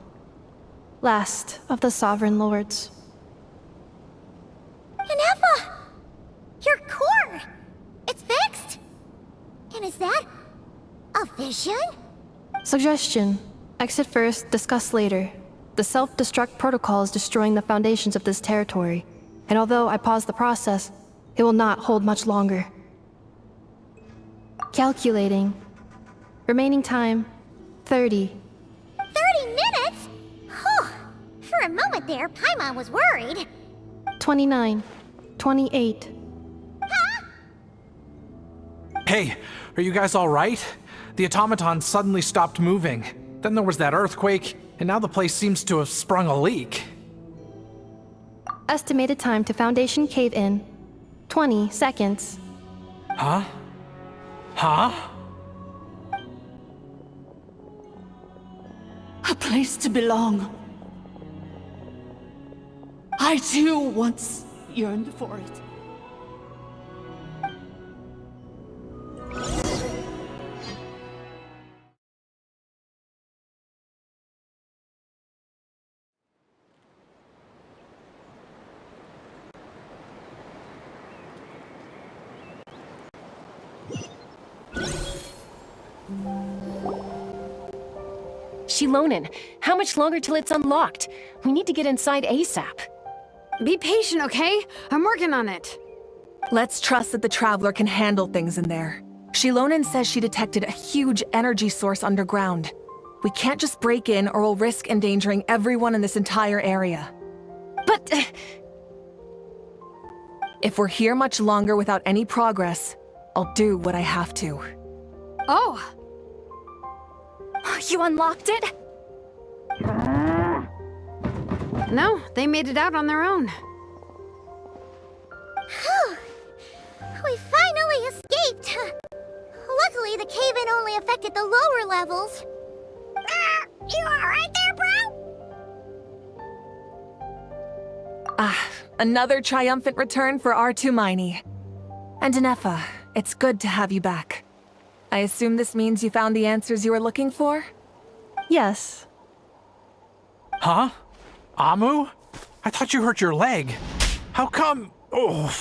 Last of the Sovereign Lords. Ineffa! Your core! It's fixed! And is that a vision? Suggestion. Exit first, discuss later. The self-destruct protocol is destroying the foundations of this territory, and although I pause the process, it will not hold much longer. Calculating. Remaining time, 30. 30 minutes? Whew. For a moment there, Paimon was worried. 29. 28. Hey, are you guys alright? The automaton suddenly stopped moving. Then there was that earthquake, and now the place seems to have sprung a leak. Estimated time to Foundation cave-in, 20 seconds. Huh? Huh? A place to belong. I too once yearned for it. Shilonen, how much longer till it's unlocked? We need to get inside ASAP. Be patient, okay? I'm working on it. Let's trust that the Traveler can handle things in there. Shilonen says she detected a huge energy source underground. We can't just break in or we'll risk endangering everyone in this entire area. But... if we're here much longer without any progress, I'll do what I have to. Oh! You unlocked it? No, they made it out on their own. Whew. We finally escaped! Luckily, the cave-in only affected the lower levels. You alright there, bro? Another triumphant return for R2 Miney. And Ineffa, it's good to have you back. I assume this means you found the answers you were looking for? Yes. Huh? Amu? I thought you hurt your leg. How come? Oh.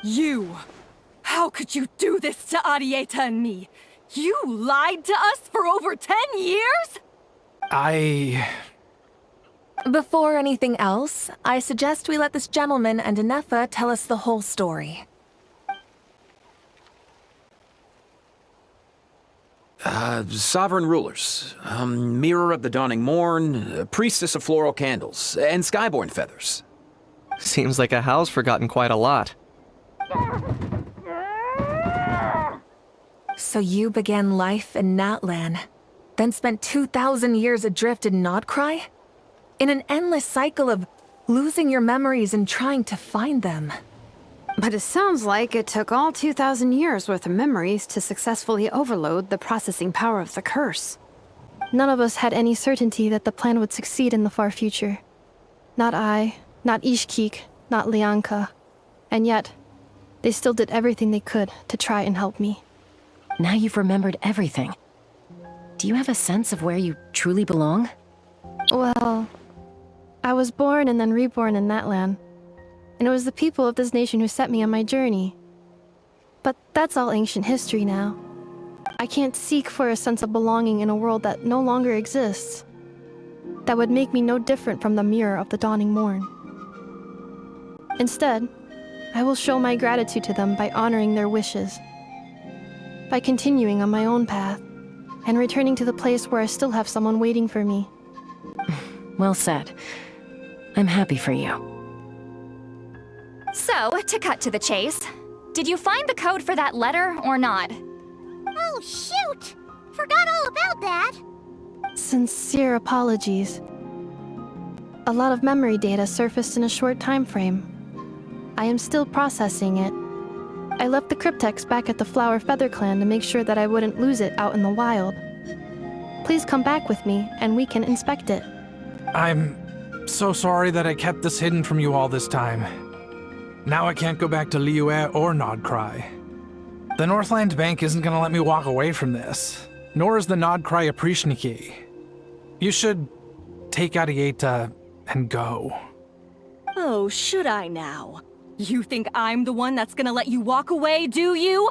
You! How could you do this to Arieta and me? You lied to us for over 10 years? Before anything else, I suggest we let this gentleman and Ineffa tell us the whole story. Sovereign rulers, Mirror of the Dawning Morn, Priestess of Floral Candles, and Skyborn Feathers. Seems like a howl's forgotten quite a lot. So you began life in Natlan, then spent 2,000 years adrift in Nodcry? In an endless cycle of losing your memories and trying to find them. But it sounds like it took all 2,000 years worth of memories to successfully overload the processing power of the curse. None of us had any certainty that the plan would succeed in the far future. Not I, not Ishkik, not Lianka. And yet, they still did everything they could to try and help me. Now you've remembered everything. Do you have a sense of where you truly belong? Well, I was born and then reborn in that land. And it was the people of this nation who set me on my journey. But that's all ancient history now. I can't seek for a sense of belonging in a world that no longer exists. That would make me no different from the Mirror of the Dawning Morn. Instead, I will show my gratitude to them by honoring their wishes. By continuing on my own path, and returning to the place where I still have someone waiting for me. Well said. I'm happy for you. So, to cut to the chase, did you find the code for that letter or not? Oh, shoot! Forgot all about that. Sincere apologies. A lot of memory data surfaced in a short time frame. I am still processing it. I left the cryptex back at the Flower Feather Clan to make sure that I wouldn't lose it out in the wild. Please come back with me, and we can inspect it. I'm so sorry that I kept this hidden from you all this time. Now I can't go back to Liyue or Nodcry. The Northland Bank isn't gonna let me walk away from this, nor is the Nodcry Aprishniki. You should take Arieta and go. Oh, should I now? You think I'm the one that's gonna let you walk away, do you?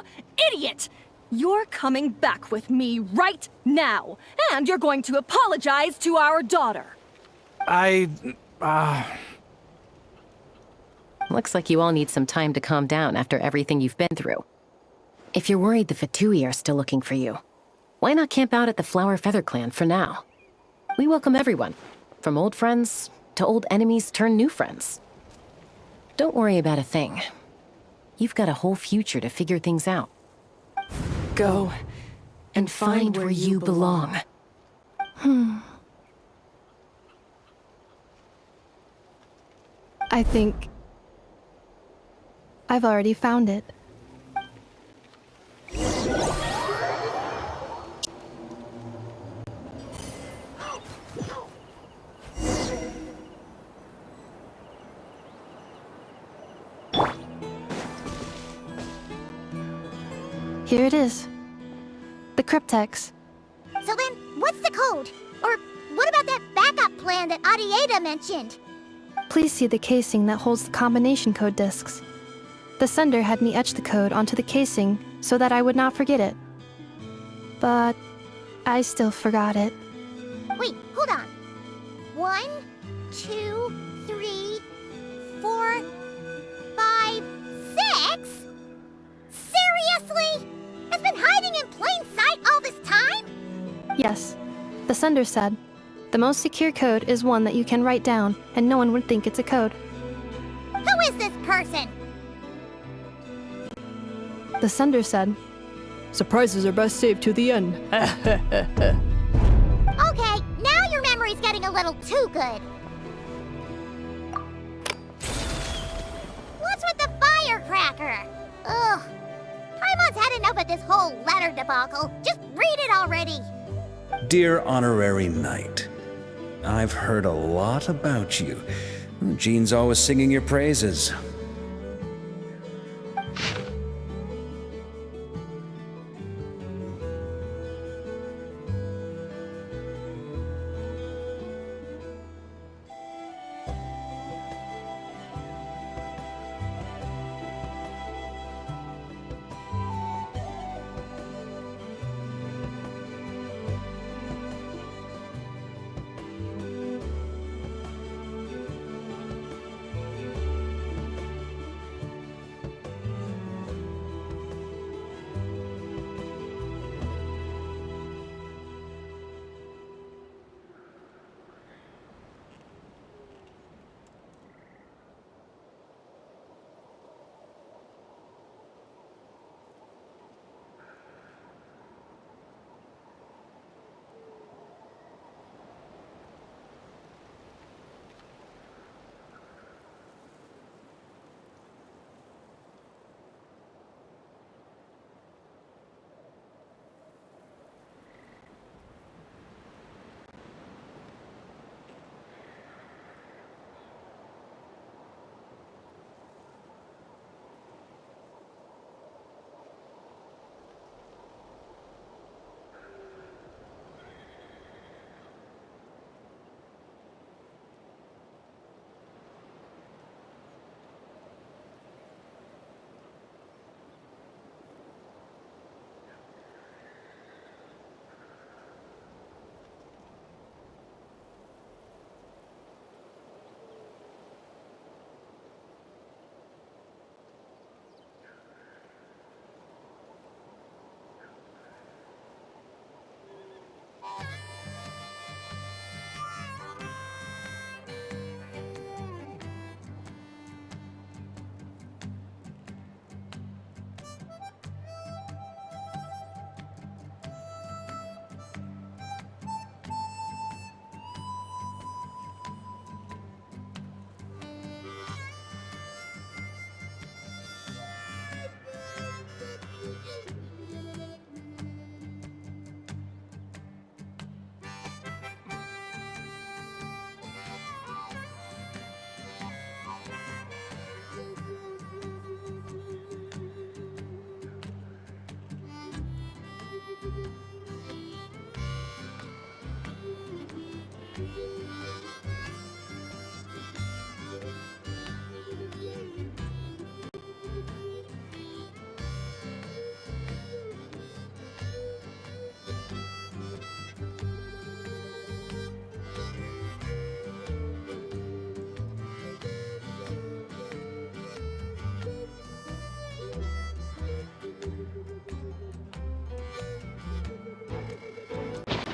Idiot! You're coming back with me right now, and you're going to apologize to our daughter. Looks like you all need some time to calm down after everything you've been through. If you're worried the Fatui are still looking for you, why not camp out at the Flower Feather Clan for now? We welcome everyone, from old friends to old enemies turned new friends. Don't worry about a thing. You've got a whole future to figure things out. Go and find where you belong. I think I've already found it. Here it is. The cryptex. So then, what's the code? Or what about that backup plan that Arieta mentioned? Please see the casing that holds the combination code discs. The sender had me etch the code onto the casing so that I would not forget it. But I still forgot it. Wait, hold on. 1, 2, 3, 4, 5, 6? Seriously? It's been hiding in plain sight all this time? Yes, the sender said, the most secure code is one that you can write down and no one would think it's a code. Who is this person? The sender said, surprises are best saved to the end. Okay, now your memory's getting a little too good. What's with the firecracker? Ugh. Paimon's had enough of this whole letter debacle. Just read it already. Dear Honorary Knight, I've heard a lot about you. Jean's always singing your praises.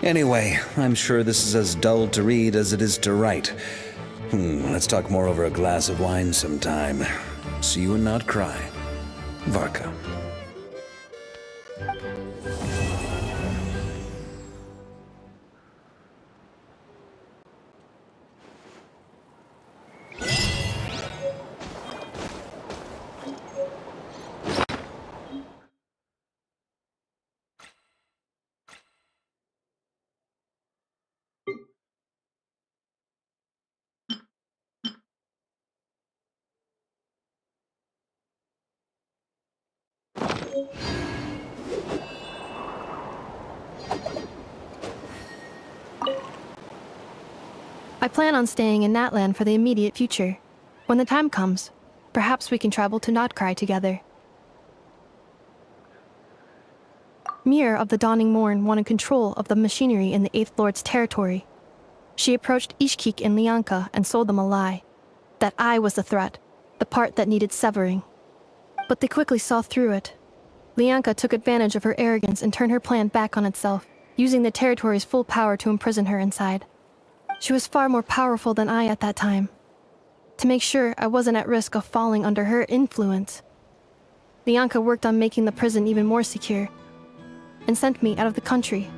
Anyway, I'm sure this is as dull to read as it is to write. Let's talk more over a glass of wine sometime. See you and not cry. Varka. I plan on staying in Natland for the immediate future. When the time comes, perhaps we can travel to Notcry together. Mir of the Dawning Morn wanted control of the machinery in the Eighth Lord's territory. She approached Ishkik and Lianka and sold them a lie. That I was the threat, the part that needed severing. But they quickly saw through it. Lianka took advantage of her arrogance and turned her plan back on itself, using the territory's full power to imprison her inside. She was far more powerful than I at that time. To make sure I wasn't at risk of falling under her influence, Lianka worked on making the prison even more secure, and sent me out of the country.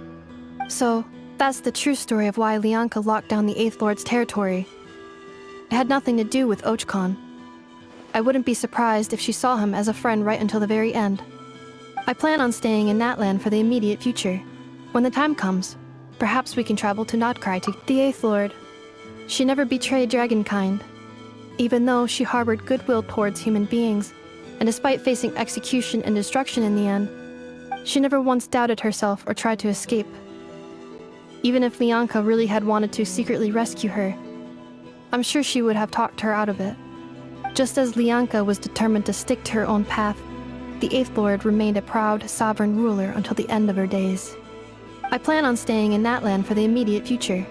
So, that's the true story of why Lianka locked down the Eighth Lord's territory. It had nothing to do with Ochkon. I wouldn't be surprised if she saw him as a friend right until the very end. I plan on staying in Natland for the immediate future. When the time comes, perhaps we can travel to Notcry to the Eighth Lord. She never betrayed Dragonkind, even though she harbored goodwill towards human beings, and despite facing execution and destruction in the end, she never once doubted herself or tried to escape. Even if Lianka really had wanted to secretly rescue her, I'm sure she would have talked her out of it. Just as Lianka was determined to stick to her own path, the Eighth Lord remained a proud, sovereign ruler until the end of her days. I plan on staying in Natland for the immediate future.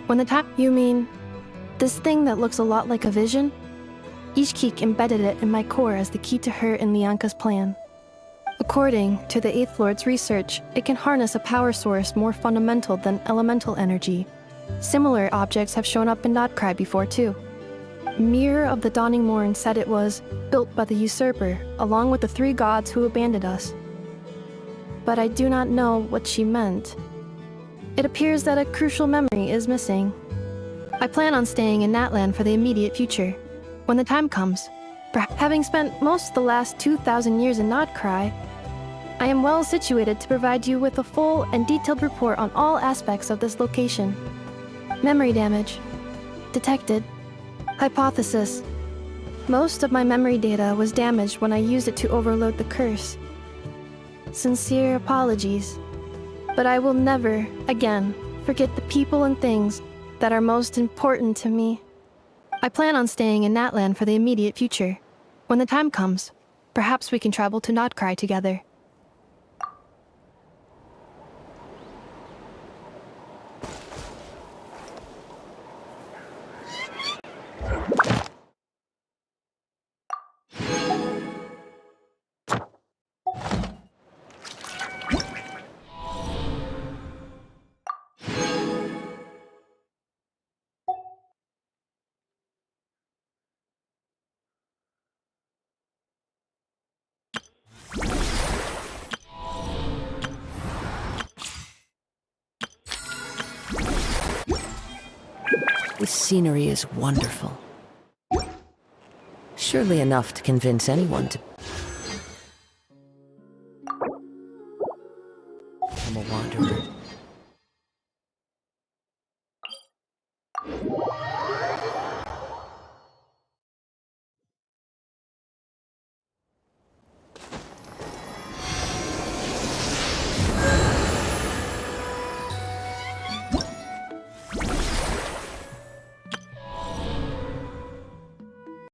When the time— You mean this thing that looks a lot like a vision? Ishkik embedded it in my core as the key to her and Lianka's plan. According to the Eighth Lord's research, it can harness a power source more fundamental than elemental energy. Similar objects have shown up in Notcry before too. Mir of the Dawning Morn said it was built by the usurper, along with the three gods who abandoned us. But I do not know what she meant. It appears that a crucial memory is missing. I plan on staying in Natland for the immediate future. When the time comes, having spent most of the last 2,000 years in Notcry, I am well situated to provide you with a full and detailed report on all aspects of this location. Memory damage. Detected. Hypothesis. Most of my memory data was damaged when I used it to overload the curse. Sincere apologies. But I will never, again, forget the people and things that are most important to me. I plan on staying in Natland for the immediate future. When the time comes, perhaps we can travel to Notcry together. This scenery is wonderful. Surely enough to convince anyone to... I'm a wanderer.